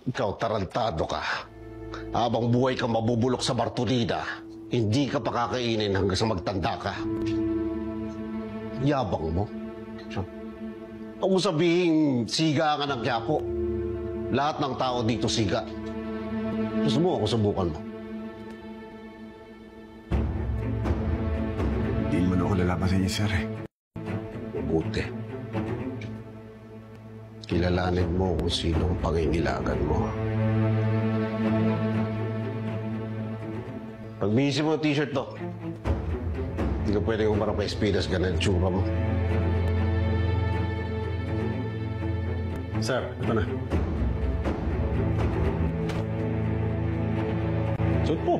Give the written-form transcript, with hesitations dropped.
Ikaw, tarantado ka. Habang buhay ka mabubulok sa Bartolina, hindi ka pakakainin hanggang sa magtanda ka. Yabang mo. Huwag mo sabihin, siga ka ng Quiapo. Lahat ng tao dito siga. Gusto mo ako subukan mo? Hindi naman ako lalaban sa inyo, sir, eh. Mabuti. Kilalanin mo kung sino ang pangingilagan mo. Pagbihisi mo ang t-shirt to. Hindi ka pwede kumarap pa espinas ganun ang tsura mo. Sir, ito na. Suot po.